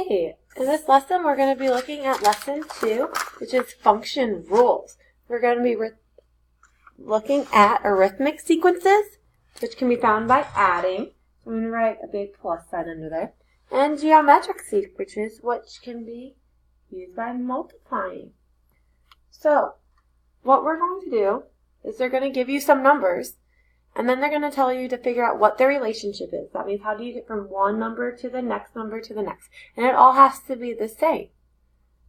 Okay, in this lesson we're going to be looking at lesson 2, which is function rules. We're going to be looking at arithmetic sequences, which can be found by adding. I'm going to write a big plus sign under there. And geometric sequences, which can be used by multiplying. So, what we're going to do is they're going to give you some numbers, and then they're going to tell you to figure out what their relationship is. That means how do you get from one number to the next number to the next. And it all has to be the same.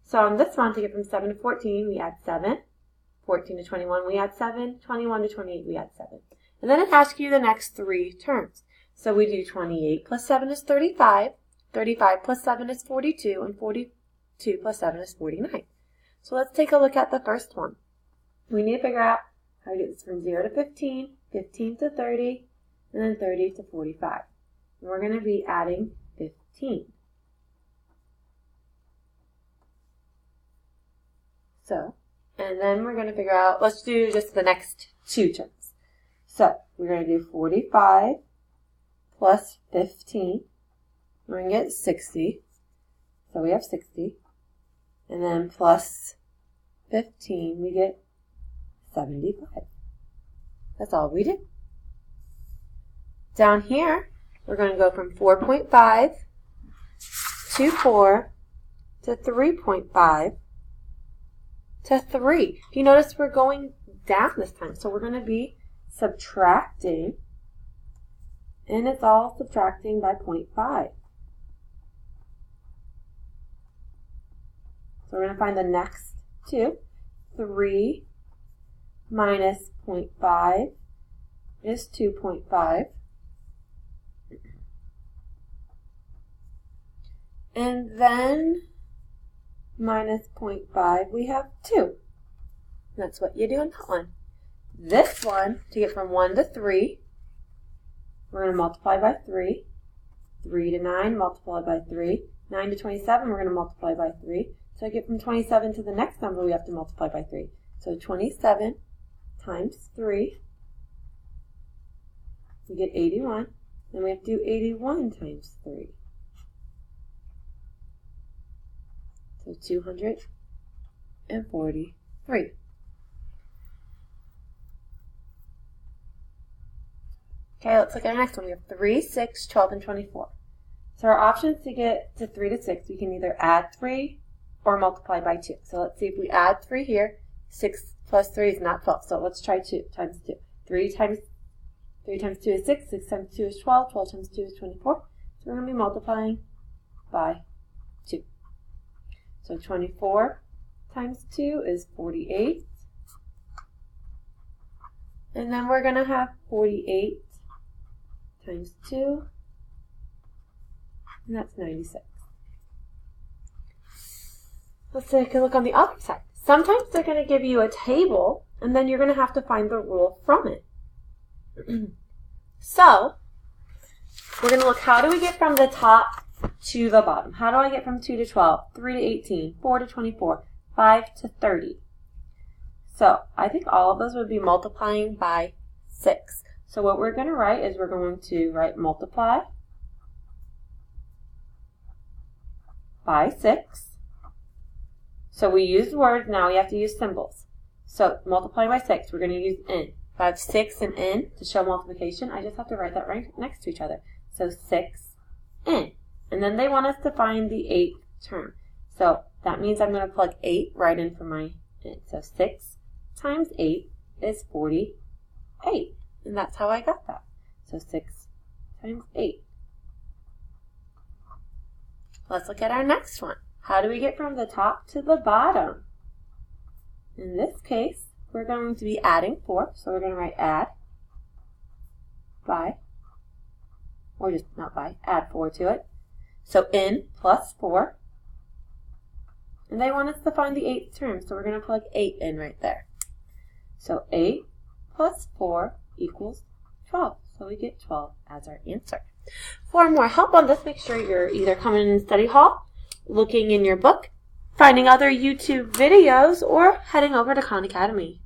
So on this one, to get from 7 to 14, we add 7. 14 to 21, we add 7. 21 to 28, we add 7. And then it asks you the next 3 terms. So we do 28 plus 7 is 35. 35 plus 7 is 42. And 42 plus 7 is 49. So let's take a look at the first one. We need to figure out how to get this from 0 to 15, 15 to 30, and then 30 to 45. And we're going to be adding 15. So, and then we're going to figure out, let's do just the next 2 terms. So, we're going to do 45 plus 15. We're going to get 60. So we have 60. And then plus 15, we get 75. That's all we did. Down here, we're going to go from 4.5 to 4 to 3.5 to 3. If you notice, we're going down this time. So we're going to be subtracting, and it's all subtracting by 0.5. So we're going to find the next 2. 3 minus 0.5 is 2.5. And then minus 0.5, we have 2. That's what you do in that one. This one, to get from 1 to 3, we're going to multiply by 3. 3 to 9, multiply by 3. 9 to 27, we're going to multiply by 3. So I get from 27 to the next number, we have to multiply by 3. So 27 times 3, we get 81. Then we have to do 81 times 3. So 243. Okay, let's look at our next one. We have 3, 6, 12, and 24. So our options to get to 3 to 6, we can either add 3 or multiply by 2. So let's see if we add 3 here. 6 plus 3 is not 12. So let's try 2 times 2. 3 times 2 is 6. 6 times 2 is 12. 12 times 2 is 24. So we're going to be multiplying by 2. So 24 times 2 is 48. And then we're going to have 48 times 2. And that's 96. Let's take a look on the other side. Sometimes they're going to give you a table, and then you're going to have to find the rule from it. So, we're going to look, how do we get from the top to the bottom? How do I get from 2 to 12, 3 to 18, 4 to 24, 5 to 30? So, I think all of those would be multiplying by 6. So what we're going to write is we're going to write multiply by 6. So we used words, now we have to use symbols. So multiply by 6, we're going to use n. If I have 6 and n to show multiplication, I just have to write that right next to each other. So 6n. And then they want us to find the 8th term. So that means I'm going to plug 8 right in for my n. So 6 times 8 is 48. And that's how I got that. So 6 times 8. Let's look at our next one. How do we get from the top to the bottom? In this case, we're going to be adding 4. So we're going to write add by, or just not by, add 4 to it. So n plus 4. And they want us to find the 8th term. So we're going to plug 8 in right there. So 8 plus 4 equals 12. So we get 12 as our answer. For more help on this, make sure you're either coming in study hall, looking in your book, finding other YouTube videos, or heading over to Khan Academy.